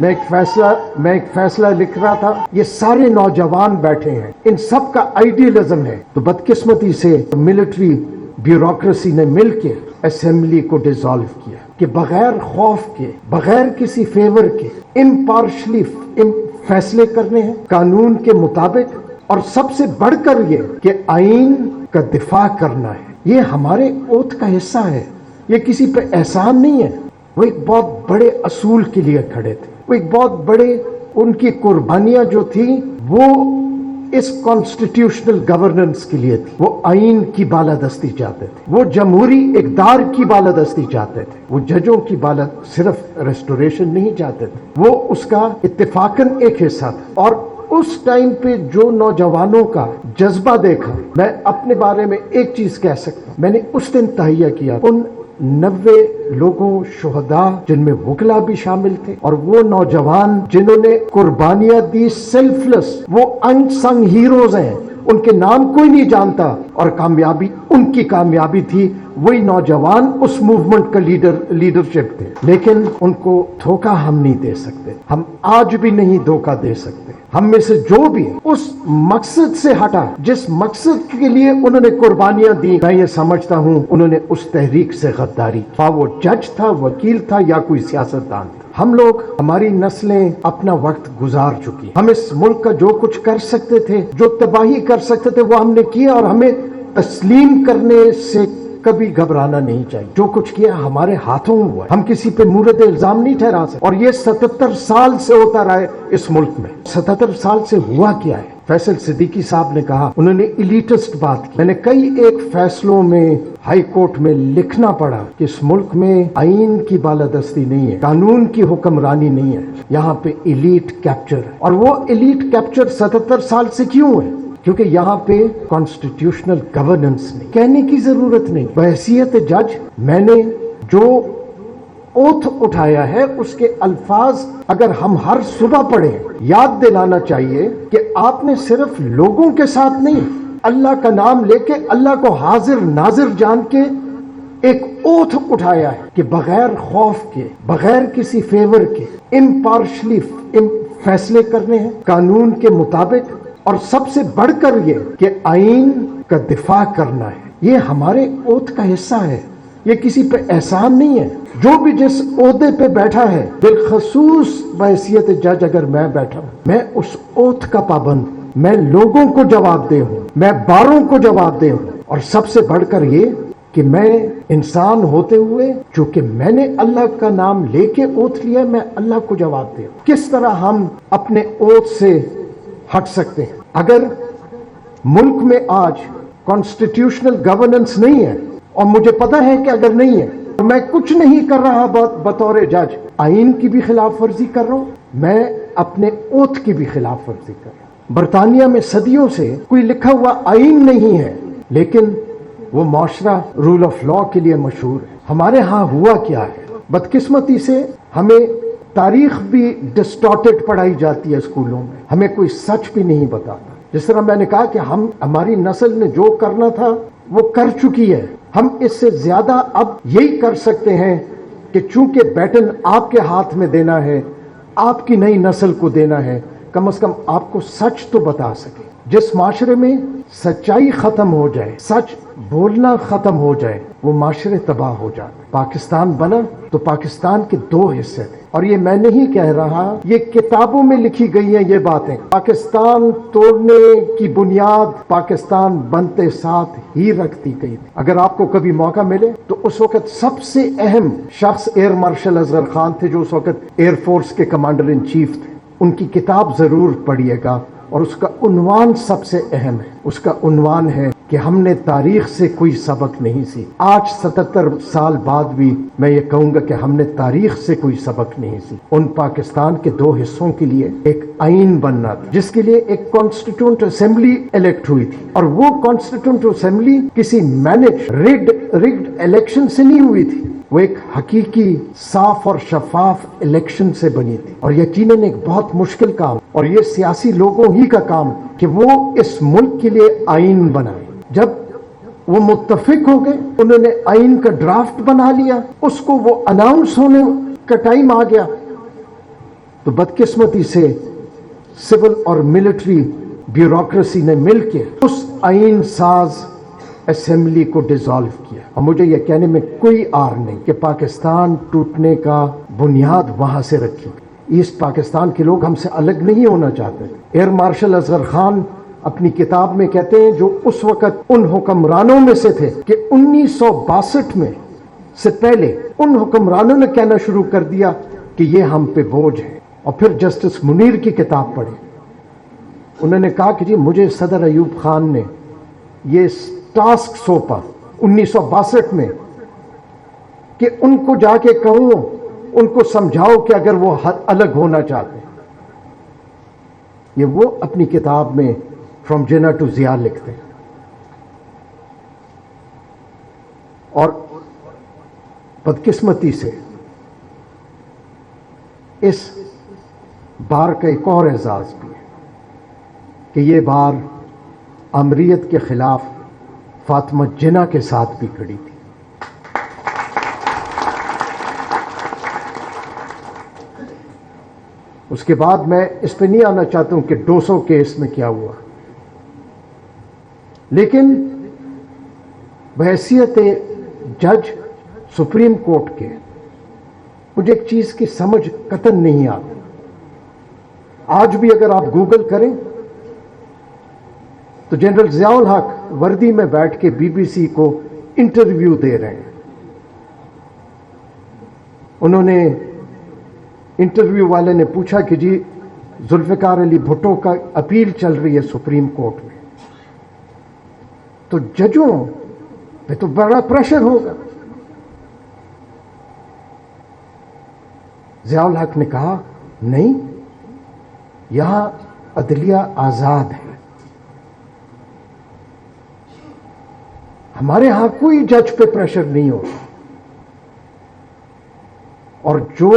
میں ایک فیصلہ لکھ رہا تھا، یہ سارے نوجوان بیٹھے ہیں، ان سب کا آئیڈیلزم ہے، تو بدقسمتی سے ملٹری بیوروکریسی نے مل کے اسمبلی کو ڈیزالو کیا کہ بغیر خوف کے، بغیر کسی فیور کے امپارشلی فیصلے کرنے ہیں قانون کے مطابق، اور سب سے بڑھ کر یہ کہ آئین کا دفاع کرنا ہے۔ یہ ہمارے اوتھ کا حصہ ہے، یہ کسی پہ احسان نہیں ہے۔ وہ ایک بہت بڑے اصول کے لیے کھڑے تھے، وہ ایک بہت بڑے، ان کی قربانیاں جو تھیں وہ اس کانسٹیٹیوشنل گورننس کے لیے تھی۔ وہ آئین کی بالادستی چاہتے تھے، وہ جمہوری اقدار کی بالادستی چاہتے تھے، وہ ججوں کی صرف ریسٹوریشن نہیں چاہتے تھے، وہ اس کا اتفاقاً ایک حصہ تھا۔ اور اس ٹائم پہ جو نوجوانوں کا جذبہ دیکھا، میں اپنے بارے میں ایک چیز کہہ سکتا ہوں، میں نے اس دن تہیہ کیا ان 90 لوگوں، شہداء جن میں وکلا بھی شامل تھے، اور وہ نوجوان جنہوں نے قربانیاں دی، سیلف لیس، وہ ان سنگ ہیروز ہیں، ان کے نام کوئی نہیں جانتا، اور کامیابی ان کی کامیابی تھی، وہی نوجوان اس موومنٹ کا لیڈرشپ تھے۔ لیکن ان کو دھوکہ ہم نہیں دے سکتے، ہم آج بھی نہیں دھوکہ دے سکتے۔ ہم میں سے جو بھی اس مقصد سے ہٹا جس مقصد کے لیے انہوں نے قربانیاں دی، میں یہ سمجھتا ہوں انہوں نے اس تحریک سے غداری کی، خواہ وہ جج تھا، وکیل تھا، یا کوئی سیاستدان تھا۔ ہم لوگ، ہماری نسلیں اپنا وقت گزار چکی، ہم اس ملک کا جو کچھ کر سکتے تھے، جو تباہی کر سکتے تھے، وہ ہم نے کیا، اور ہمیں تسلیم کرنے سے کبھی گھبرانا نہیں چاہیے۔ جو کچھ کیا ہمارے ہاتھوں ہوا ہے، ہم کسی پہ مورد الزام نہیں ٹھہرا سکتے، اور یہ 77 سال سے ہوتا رہا ہے اس ملک میں۔ 77 سال سے ہوا کیا ہے؟ فیصل صدیقی صاحب نے کہا، انہوں نے ایلیٹسٹ بات کی۔ میں نے کئی ایک فیصلوں میں ہائی کورٹ میں لکھنا پڑا کہ اس ملک میں آئین کی بالادستی نہیں ہے، قانون کی حکمرانی نہیں ہے، یہاں پہ ایلیٹ کیپچر ہے۔ اور وہ ایلیٹ کیپچر 77 سال سے کیوں ہے؟ کیونکہ یہاں پہ کانسٹیٹیوشنل گورننس نہیں۔ کہنے کی ضرورت نہیں، بحیثیت جج میں نے جو اوتھ اٹھایا ہے اس کے الفاظ اگر ہم ہر صبح پڑھیں، یاد دلانا چاہیے کہ آپ نے صرف لوگوں کے ساتھ نہیں، اللہ کا نام لے کے، اللہ کو حاضر ناظر جان کے ایک اوتھ اٹھایا ہے کہ بغیر خوف کے، بغیر کسی فیور کے امپارشلی فیصلے کرنے ہیں قانون کے مطابق، اور سب سے بڑھ کر یہ کہ آئین کا دفاع کرنا ہے۔ یہ ہمارے اوتھ کا حصہ ہے، یہ کسی پہ احسان نہیں ہے۔ جو بھی جس عہدے پہ بیٹھا ہے، بالخصوص بحیثیت جج اگر میں بیٹھا ہوں، میں اس اوتھ کا پابند ہوں، میں لوگوں کو جواب دہ ہوں، میں باروں کو جواب دہ ہوں، اور سب سے بڑھ کر یہ کہ میں انسان ہوتے ہوئے چونکہ میں نے اللہ کا نام لے کے اوتھ لیا، میں اللہ کو جواب دہ ہوں۔ کس طرح ہم اپنے اوتھ سے ہٹ سکتے ہیں؟ اگر ملک میں آج کانسٹیٹیوشنل گورننس نہیں ہے، اور مجھے پتا ہے کہ اگر نہیں ہے تو میں کچھ نہیں کر رہا بطور جج، آئین کی بھی خلاف ورزی کر رہا ہوں، میں اپنے اوتھ کی بھی خلاف ورزی کر رہا ہوں۔ برطانیہ میں صدیوں سے کوئی لکھا ہوا آئین نہیں ہے، لیکن وہ معاشرہ رول آف لا کے لیے مشہور ہے۔ ہمارے ہاں ہوا کیا ہے؟ بدقسمتی سے ہمیں تاریخ بھی ڈسٹارٹڈ پڑھائی جاتی ہے اسکولوں میں، ہمیں کوئی سچ بھی نہیں بتاتا۔ جس طرح میں نے کہا کہ ہماری نسل نے جو کرنا تھا وہ کر چکی ہے، ہم اس سے زیادہ اب یہی کر سکتے ہیں کہ چونکہ بیٹن آپ کے ہاتھ میں دینا ہے، آپ کی نئی نسل کو دینا ہے، کم از کم آپ کو سچ تو بتا سکے۔ جس معاشرے میں سچائی ختم ہو جائے، سچ بولنا ختم ہو جائے، وہ معاشرے تباہ ہو جاتے۔ پاکستان بنا تو پاکستان کے دو حصے تھے، اور یہ میں نہیں کہہ رہا، یہ کتابوں میں لکھی گئی ہیں یہ باتیں۔ پاکستان توڑنے کی بنیاد پاکستان بنتے ساتھ ہی رکھتی گئی تھی۔ اگر آپ کو کبھی موقع ملے تو اس وقت سب سے اہم شخص ایئر مارشل اصغر خان تھے، جو اس وقت ایئر فورس کے کمانڈر ان چیف تھے۔ ان کی کتاب ضرور پڑھیے گا، اور اس کا عنوان سب سے اہم ہے۔ اس کا عنوان ہے کہ ہم نے تاریخ سے کوئی سبق نہیں سی۔ آج 77 سال بعد بھی میں یہ کہوں گا کہ ہم نے تاریخ سے کوئی سبق نہیں سی۔ ان پاکستان کے دو حصوں کے لیے ایک آئین بننا تھا، جس کے لیے ایک کانسٹیٹیوئنٹ اسمبلی الیکٹ ہوئی تھی، اور وہ کانسٹیٹیوئنٹ اسمبلی کسی مینج ریگڈ الیکشن سے نہیں ہوئی تھی، وہ ایک حقیقی صاف اور شفاف الیکشن سے بنی تھی۔ اور یقیناً ایک بہت مشکل کام، اور یہ سیاسی لوگوں ہی کا کام کہ وہ اس ملک کے لیے آئین بنائے۔ جب وہ متفق ہو گئے، انہوں نے آئین کا ڈرافٹ بنا لیا، اس کو وہ اناؤنس ہونے کا ٹائم آ گیا، تو بدقسمتی سے سول اور ملٹری بیوروکریسی نے مل کے اس آئین ساز اسمبلی کو ڈیزالو کیا. اور مجھے یہ کہنے میں کوئی آر نہیں کہ پاکستان ٹوٹنے کا بنیاد وہاں سے رکھی. ایسٹ پاکستان کے لوگ ہم سے الگ نہیں ہونا چاہتے. ایئر مارشل اصغر خان اپنی کتاب میں کہتے ہیں جو اس وقت ان حکمرانوں میں سے تھے کہ 1962 میں سے پہلے ان حکمرانوں نے کہنا شروع کر دیا کہ یہ ہم پہ بوجھ ہے. اور پھر جسٹس منیر کی کتاب پڑھی. انہوں نے کہا کہ جی مجھے صدر ایوب خان نے یہ ٹاسک سونپا 1962 میں کہ ان کو جا کے کہو، ان کو سمجھاؤ کہ اگر وہ الگ ہونا چاہتے ہیں. یہ وہ اپنی کتاب میں فرام جنا ٹو ضیاء لکھتے ہیں. اور بدقسمتی سے اس بار کا ایک اور اعزاز بھی ہے کہ یہ بار امریت کے خلاف فاطمہ جناح کے ساتھ بھی کھڑی تھی. اس کے بعد میں اس پہ نہیں آنا چاہتا ہوں کہ 200 کیس میں کیا ہوا، لیکن بحیثیت جج سپریم کورٹ کے مجھے ایک چیز کی سمجھ قطعاً نہیں آتی. آج بھی اگر آپ گوگل کریں تو جنرل ضیاء الحق وردی میں بیٹھ کے بی بی سی کو انٹرویو دے رہے ہیں. انہوں نے انٹرویو والے نے پوچھا کہ جی ذوالفقار علی بھٹو کا اپیل چل رہی ہے سپریم کورٹ میں، تو ججوں پہ تو بڑا پریشر ہوگا. ضیاء الحق نے کہا نہیں، یہاں عدلیہ آزاد ہے، ہمارے ہاں کوئی جج پہ پریشر نہیں ہوگا، اور جو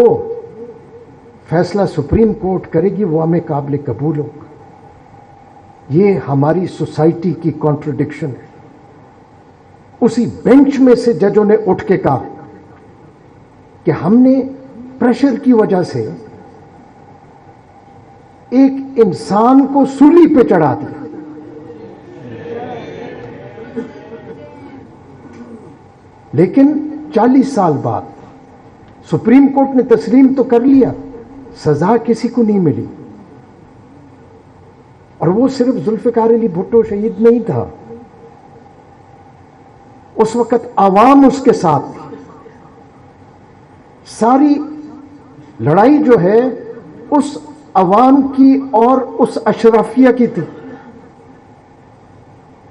فیصلہ سپریم کورٹ کرے گی وہ ہمیں قابل قبول ہوگا. یہ ہماری سوسائٹی کی کانٹرڈکشن ہے. اسی بینچ میں سے ججوں نے اٹھ کے کہا کہ ہم نے پریشر کی وجہ سے ایک انسان کو سولی پہ چڑھا دیا. لیکن 40 سال بعد سپریم کورٹ نے تسلیم تو کر لیا، سزا کسی کو نہیں ملی. اور وہ صرف ذوالفقار علی بھٹو شہید نہیں تھا، اس وقت عوام اس کے ساتھ تھی. ساری لڑائی جو ہے اس عوام کی اور اس اشرافیہ کی تھی،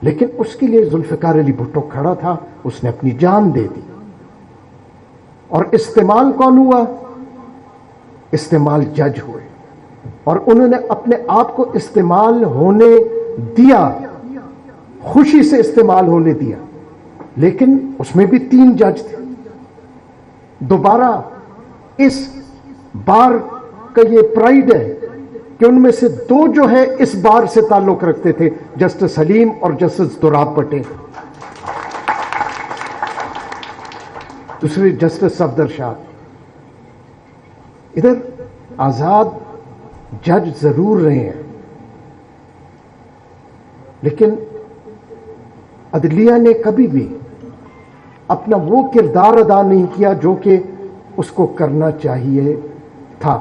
لیکن اس کے لیے ذوالفقار علی بھٹو کھڑا تھا، اس نے اپنی جان دے دی. اور استعمال کون ہوا؟ استعمال جج ہوئے، اور انہوں نے اپنے آپ کو استعمال ہونے دیا، خوشی سے استعمال ہونے دیا. لیکن اس میں بھی 3 جج تھے. دوبارہ اس بار کا یہ پرائیڈ ہے کہ ان میں سے 2 جو ہے اس بار سے تعلق رکھتے تھے، جسٹس حلیم اور جسٹس دوراب پٹیل. دوسرے جسٹس صفدر شاہ. ادھر آزاد جج ضرور رہے ہیں، لیکن عدلیہ نے کبھی بھی اپنا وہ کردار ادا نہیں کیا جو کہ اس کو کرنا چاہیے تھا.